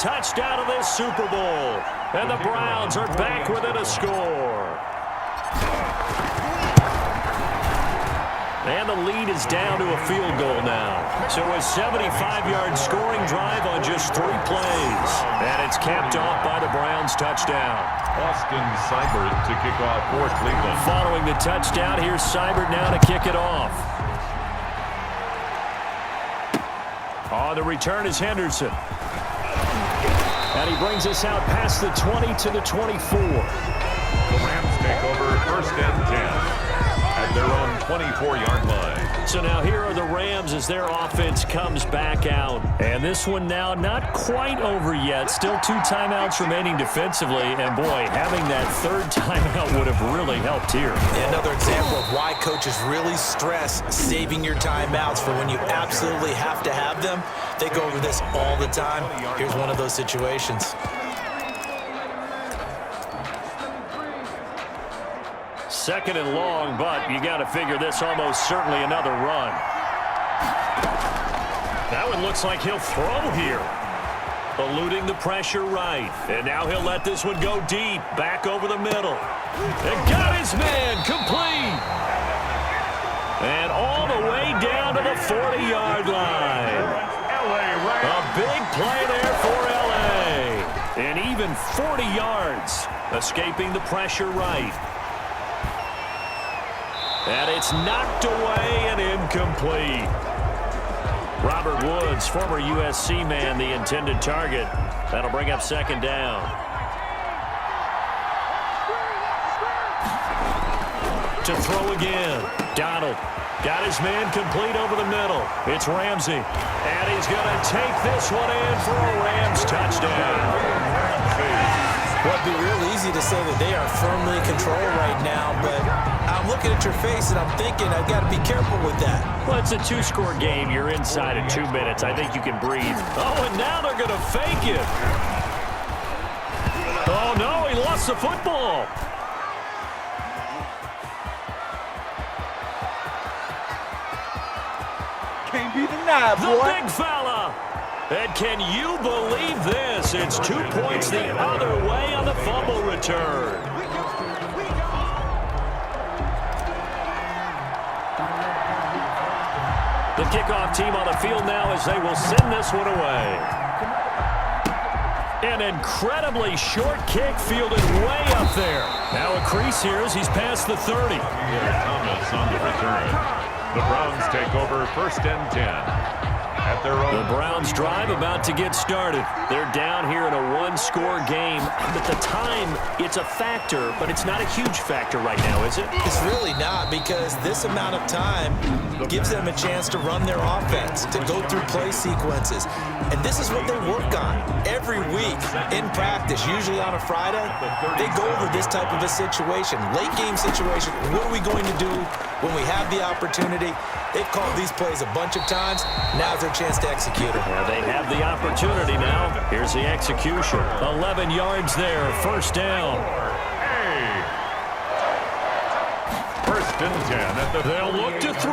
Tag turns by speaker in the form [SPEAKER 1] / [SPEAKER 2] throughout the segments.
[SPEAKER 1] touchdown of this Super Bowl. And the Browns are back within a score. And the lead is down to a field goal now. So a 75-yard scoring drive on just 3 plays. And it's capped off by the Browns touchdown.
[SPEAKER 2] Austin Seibert to kick off for Cleveland.
[SPEAKER 1] Following the touchdown, here's Seibert now to kick it off. On the return is Henderson. And he brings us out past the 20 to the 24.
[SPEAKER 2] The Rams take over 1st and 10. At their own 24-yard line.
[SPEAKER 1] So now here are the Rams as their offense comes back out. And this one now not quite over yet. Still 2 timeouts remaining defensively. And boy, having that 3rd timeout would have really helped here.
[SPEAKER 3] Another example of why coaches really stress saving your timeouts for when you absolutely have to have them. They go over this all the time. Here's one of those situations.
[SPEAKER 1] Second and long, but you got to figure this almost certainly another run. That one looks like he'll throw here. Eluding the pressure right. And now he'll let this one go deep. Back over the middle. And got his man complete. And all the way down to the 40-yard line. A big play there for L.A. And even 40 yards. Escaping the pressure right. And it's knocked away and incomplete. Robert Woods, former USC man, the intended target. That'll bring up 2nd down. To throw again. Donald got his man complete over the middle. It's Ramsey. And he's going to take this one in for a Rams touchdown.
[SPEAKER 3] Well, it'd be real easy to say that they are firmly in control right now, but I'm looking at your face and I'm thinking I've got to be careful with that.
[SPEAKER 1] Well, it's a 2-score game. You're inside of 2 minutes. I think you can breathe. Oh, and now they're going to fake it. Oh, no, he lost the football.
[SPEAKER 4] Can't be denied, boy.
[SPEAKER 1] The big fella. And can you believe this? It's 2 points the other way on the fumble return. The kickoff team on the field now as they will send this one away. An incredibly short kick fielded way up there. Now a crease here as he's past the 30.
[SPEAKER 2] Thomas on the return. The Browns take over 1st and 10. At their own.
[SPEAKER 1] The Browns drive about to get started. They're down here in a 1-score game. At the time, it's a factor, but it's not a huge factor right now, is it?
[SPEAKER 3] It's really not, because this amount of time gives them a chance to run their offense, to go through play sequences. And this is what they work on every week in practice, usually on a Friday. They go over this type of a situation, late game situation. What are we going to do when we have the opportunity? They've called these plays a bunch of times. Now's their chance to execute it.
[SPEAKER 1] Well, they have the opportunity now. Here's the execution. 11 yards there. 1st down.
[SPEAKER 2] Hey. 1st and 10.
[SPEAKER 1] They'll look to throw.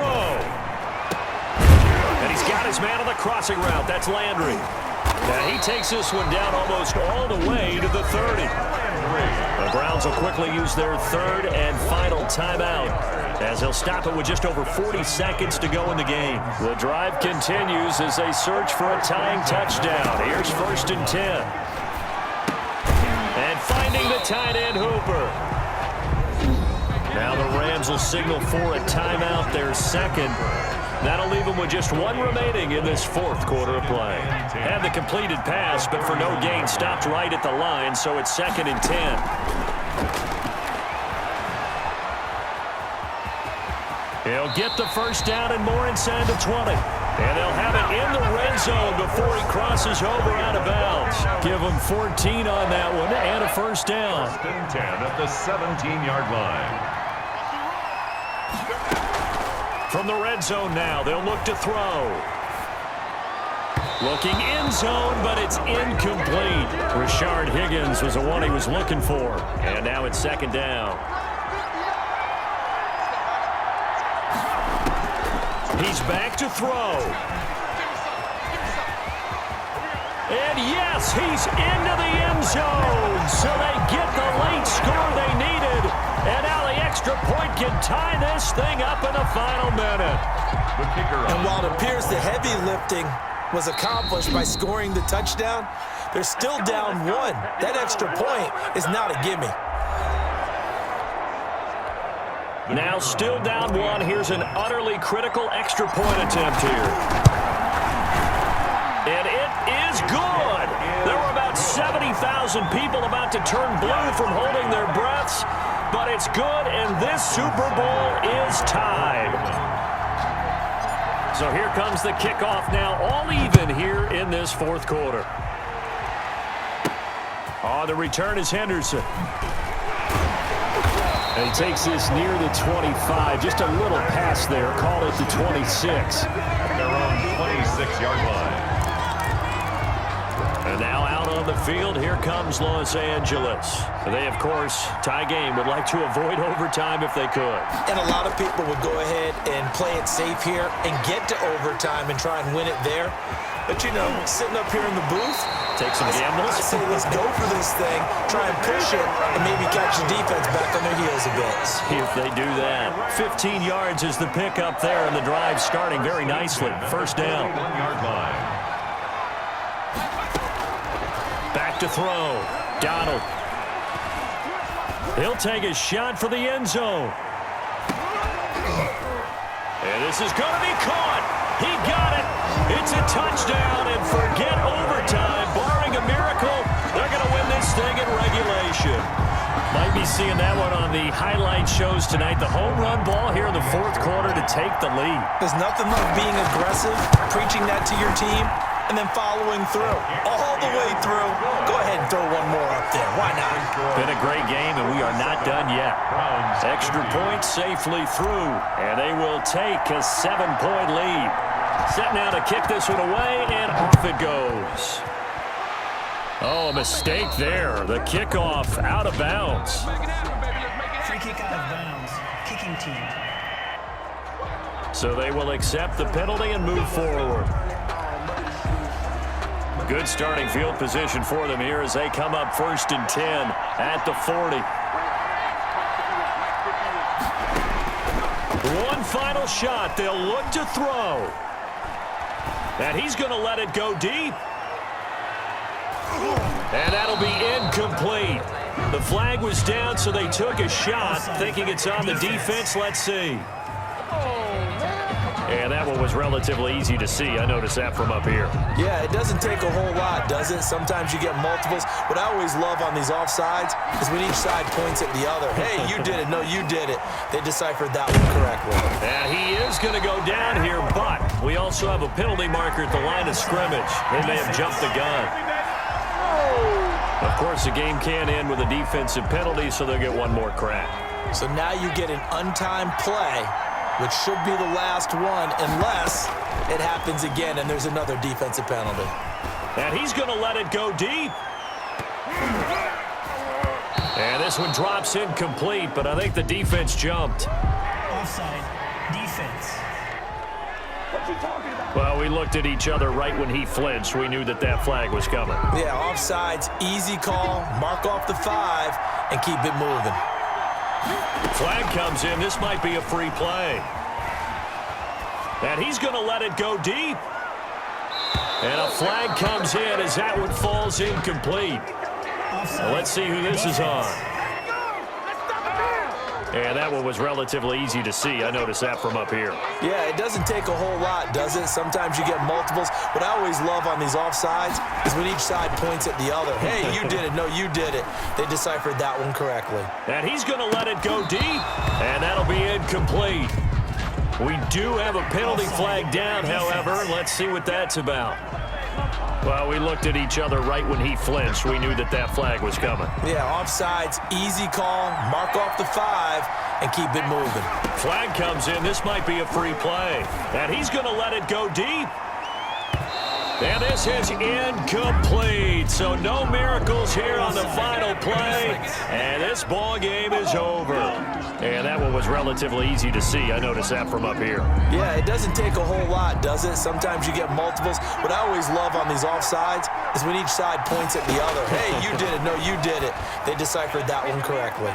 [SPEAKER 1] And he's got his man on the crossing route. That's Landry. Now he takes this one down almost all the way to the 30. The Browns will quickly use their 3rd and final timeout, as they'll stop it with just over 40 seconds to go in the game. The drive continues as they search for a tying touchdown. Here's 1st and 10. And finding the tight end, Hooper. Now the Rams will signal for a timeout, their 2nd. That'll leave them with just 1 remaining in this 4th quarter of play. Had the completed pass, but for no gain, stopped right at the line, so it's 2nd and 10. He'll get the 1st down and more inside the 20. And they'll have it in the red zone before he crosses over out of bounds. Give him 14 on that one and a 1st down.
[SPEAKER 2] 1st and 10 at the 17-yard line.
[SPEAKER 1] From the red zone now, they'll look to throw. Looking end zone, but it's incomplete. Rashard Higgins was the one he was looking for. And now it's 2nd down. He's back to throw. And yes, he's into the end zone. So they get the late score they needed. And now the extra point can tie this thing up in the final minute.
[SPEAKER 3] And while it appears the heavy lifting was accomplished by scoring the touchdown, they're still down one. That extra point is not a gimme.
[SPEAKER 1] Now still down one. Here's an utterly critical extra point attempt here. And it is good. There were about 70,000 people about to turn blue from holding their breaths, but it's good, and this Super Bowl is tied. So here comes the kickoff now, all even here in this fourth quarter. On the return is Henderson. And he takes this near the 25. Just a little pass there. Call it the 26.
[SPEAKER 2] Their own 26-yard line.
[SPEAKER 1] And now out on the field, here comes Los Angeles. They, of course, tie game, would like to avoid overtime if they could.
[SPEAKER 3] And a lot of people would go ahead and play it safe here and get to overtime and try and win it there. But, you know, sitting up here in the booth,
[SPEAKER 1] take some gambles.
[SPEAKER 3] I say let's go for this thing, try and push it, and maybe catch the defense back on their heels a bit.
[SPEAKER 1] See if they do that. 15 yards is the pickup there, and the drive starting very nicely. First down.
[SPEAKER 2] 1-yard line.
[SPEAKER 1] Back to throw. Donald. He'll take a shot for the end zone. And this is going to be caught. He got it. It's a touchdown, and forget overtime. Barring a miracle, they're going to win this thing in regulation. Might be seeing that one on the highlight shows tonight. The home run ball here in the fourth quarter to take the lead.
[SPEAKER 3] There's nothing like being aggressive, preaching that to your team, and then following through. All the way through. Go ahead and throw one more up there. Why not?
[SPEAKER 1] Been a great game, and we are not done yet. Extra point safely through, and they will take a 7-point lead. Set now to kick this one away, and off it goes. Oh, a mistake there. The kickoff out of bounds.
[SPEAKER 5] Free kick out of bounds. Kicking team.
[SPEAKER 1] So they will accept the penalty and move forward. Good starting field position for them here as they come up 1st and 10 at the 40. One final shot. They'll look to throw. And he's going to let it go deep. And that'll be incomplete. The flag was down, so they took a shot, thinking it's on the defense. Let's see. And that one was relatively easy to see. I noticed that from up here.
[SPEAKER 3] Yeah, it doesn't take a whole lot, does it? Sometimes you get multiples. What I always love on these offsides is when each side points at the other. Hey, you did it. No, you did it. They deciphered that one correctly.
[SPEAKER 1] And he is going to go down here, but we also have a penalty marker at the line of scrimmage. They may have jumped the gun. Of course, the game can end with a defensive penalty, so they'll get one more crack.
[SPEAKER 3] So now you get an untimed play, which should be the last one unless it happens again and there's another defensive penalty.
[SPEAKER 1] And he's going to let it go deep. And this one drops incomplete, but I think the defense jumped.
[SPEAKER 5] Offside. Defense.
[SPEAKER 1] Well, we looked at each other right when he flinched. We knew that that flag was coming.
[SPEAKER 3] Yeah, offsides, easy call, mark off the 5, and keep it moving.
[SPEAKER 1] Flag comes in. This might be a free play. And he's going to let it go deep. And a flag comes in as that one falls incomplete. Well, let's see who this is on. And that one was relatively easy to see. I noticed that from up here.
[SPEAKER 3] Yeah, it doesn't take a whole lot, does it? Sometimes you get multiples. What I always love on these offsides is when each side points at the other. Hey, you did it. No, you did it. They deciphered that one correctly.
[SPEAKER 1] And he's going to let it go deep. And that'll be incomplete. We do have a penalty flag down, however. Let's see what that's about. Well, we looked at each other right when he flinched. We knew that that flag was coming.
[SPEAKER 3] Yeah, offsides, easy call, mark off the 5, and keep it moving.
[SPEAKER 1] Flag comes in. This might be a free play. And he's going to let it go deep. And this is incomplete. So no miracles here on the final play. And this ball game is over. And that one was relatively easy to see. I noticed that from up here.
[SPEAKER 3] Yeah, it doesn't take a whole lot, does it? Sometimes you get multiples. What I always love on these offsides is when each side points at the other. Hey, you did it. No, you did it. They deciphered that one correctly.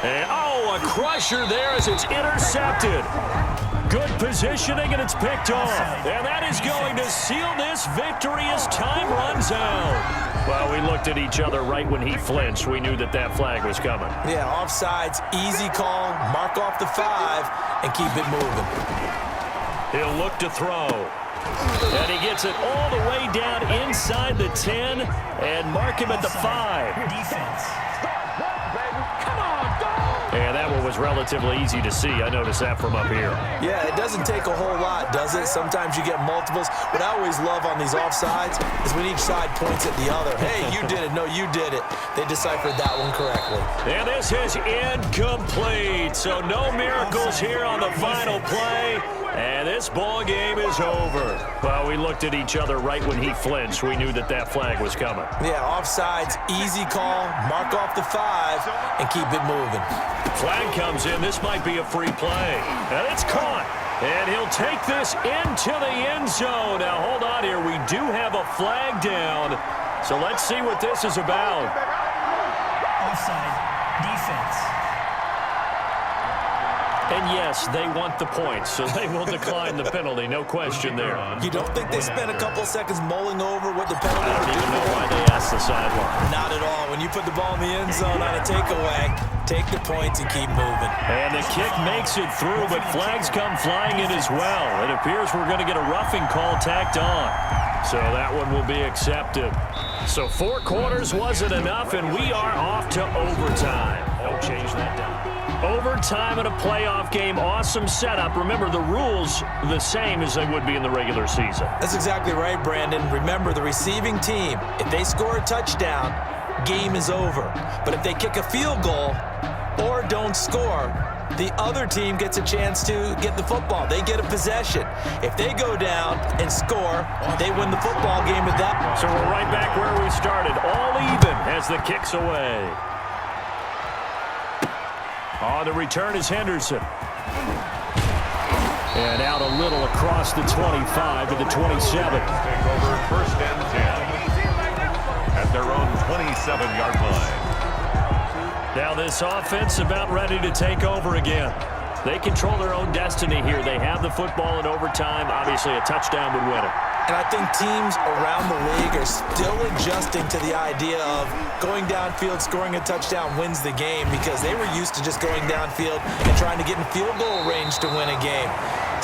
[SPEAKER 1] And, oh, a crusher there as it's intercepted. Good positioning, and it's picked off. And that is going to seal this victory as time runs out. Well, we looked at each other right when he flinched. We knew that that flag was coming.
[SPEAKER 3] Yeah, offsides, easy call, mark off the 5, and keep it moving.
[SPEAKER 1] He'll look to throw. And he gets it all the way down inside the 10 and mark him at the 5.
[SPEAKER 5] Defense.
[SPEAKER 1] And that one was relatively easy to see. I noticed that from up here.
[SPEAKER 3] Yeah, it doesn't take a whole lot, does it? Sometimes you get multiples. What I always love on these offsides is when each side points at the other. Hey, you did it. No, you did it. They deciphered that one correctly.
[SPEAKER 1] And this is incomplete. So no miracles here on the final play. And this ball game is over. Well, we looked at each other right when he flinched. We knew that that flag was coming.
[SPEAKER 3] Yeah, offsides, easy call, mark off the 5, and keep it moving.
[SPEAKER 1] Flag comes in. This might be a free play. And it's caught. And he'll take this into the end zone. Now, hold on here. We do have a flag down. So let's see what this is about.
[SPEAKER 5] Offside. Defense.
[SPEAKER 1] And yes, they want the points, so they will decline the penalty. No question there.
[SPEAKER 3] You don't think they spent a couple of seconds mulling over what the penalty
[SPEAKER 1] I
[SPEAKER 3] would
[SPEAKER 1] don't
[SPEAKER 3] do?
[SPEAKER 1] even know why they asked the sideline.
[SPEAKER 3] Not at all. When you put the ball in the end zone on a takeaway, take the points and keep moving.
[SPEAKER 1] And the kick makes it through, but flags come flying in as well. It appears we're going to get a roughing call tacked on. So that one will be accepted. So 4 quarters wasn't enough, and we are off to overtime. Don't change that down. Overtime in a playoff game, awesome setup. Remember, the rules the same as they would be in the regular season.
[SPEAKER 3] That's exactly right, Brandon. Remember, the receiving team, if they score a touchdown, game is over. But if they kick a field goal or don't score, the other team gets a chance to get the football. They get a possession. If they go down and score, they win the football game at that point.
[SPEAKER 1] So we're right back where we started, all even as the kick's away. On the return is Henderson. And out a little across the 25 to the 27.
[SPEAKER 2] Take over first and 10 at their own 27-yard line.
[SPEAKER 1] Now this offense about ready to take over again. They control their own destiny here. They have the football in overtime. Obviously, a touchdown would win it.
[SPEAKER 3] And I think teams around the league are still adjusting to the idea of going downfield, scoring a touchdown wins the game, because they were used to just going downfield and trying to get in field goal range to win a game.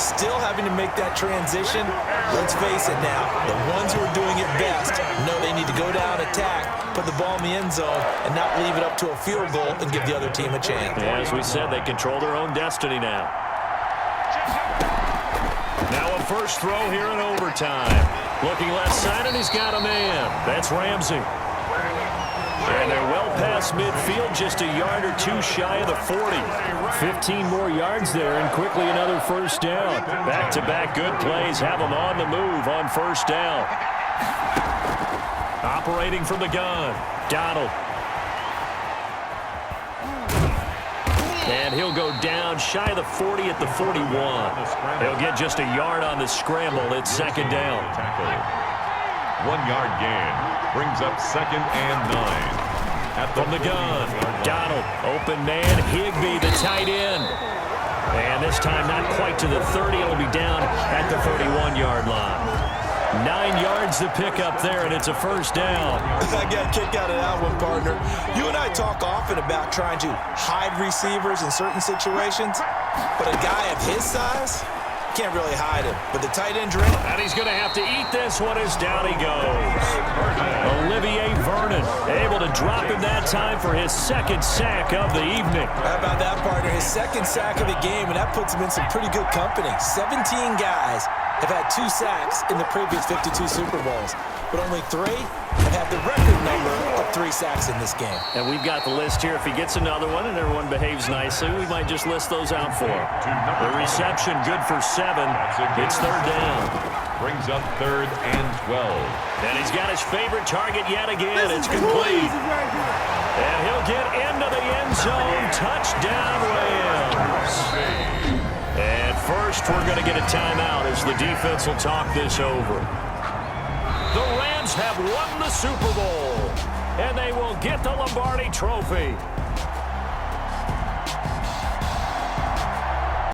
[SPEAKER 3] Still having to make that transition. Let's face it now, the ones who are doing it best know they need to go down, attack, put the ball in the end zone, and not leave it up to a field goal and give the other team a chance.
[SPEAKER 1] Yeah, as we said, they control their own destiny now. Now a first throw here in overtime. Looking left side, and he's got a man. That's Ramsey. And they're well past midfield, just a yard or two shy of the 40. 15 more yards there, and quickly another first down. Back-to-back good plays have them on the move on first down. Operating from the gun, Donald. And he'll go down shy of the 40 at the 41. He'll get just a yard on the scramble. It's second down.
[SPEAKER 2] 1 yard gain brings up second and 9.
[SPEAKER 1] From the gun, Donald, open man, Higbee, the tight end. And this time not quite to the 30. It'll be down at the 31-yard line. 9 yards to pick up there, and it's a first down.
[SPEAKER 3] I got a kick out of that one, partner. You and I talk often about trying to hide receivers in certain situations, but a guy of his size can't really hide him. But the tight end,
[SPEAKER 1] and he's going to have to eat this one as down he goes. Olivier Vernon able to drop him that time for his second sack of the evening.
[SPEAKER 3] How about that, partner? His second sack of the game, and that puts him in some pretty good company. 17 guys have had 2 sacks in the previous 52 Super Bowls, but only 3 have had the record number of 3 sacks in this game.
[SPEAKER 1] And we've got the list here. If he gets another one and everyone behaves nicely, we might just list those out for him. The reception good for 7. It's third down.
[SPEAKER 2] brings up 3rd and 12.
[SPEAKER 1] And he's got his favorite target yet again. It's complete. And he'll get into the end zone. Touchdown, Rams. And first, we're going to get a timeout as the defense will talk this over. The Rams have won the Super Bowl, and they will get the Lombardi Trophy.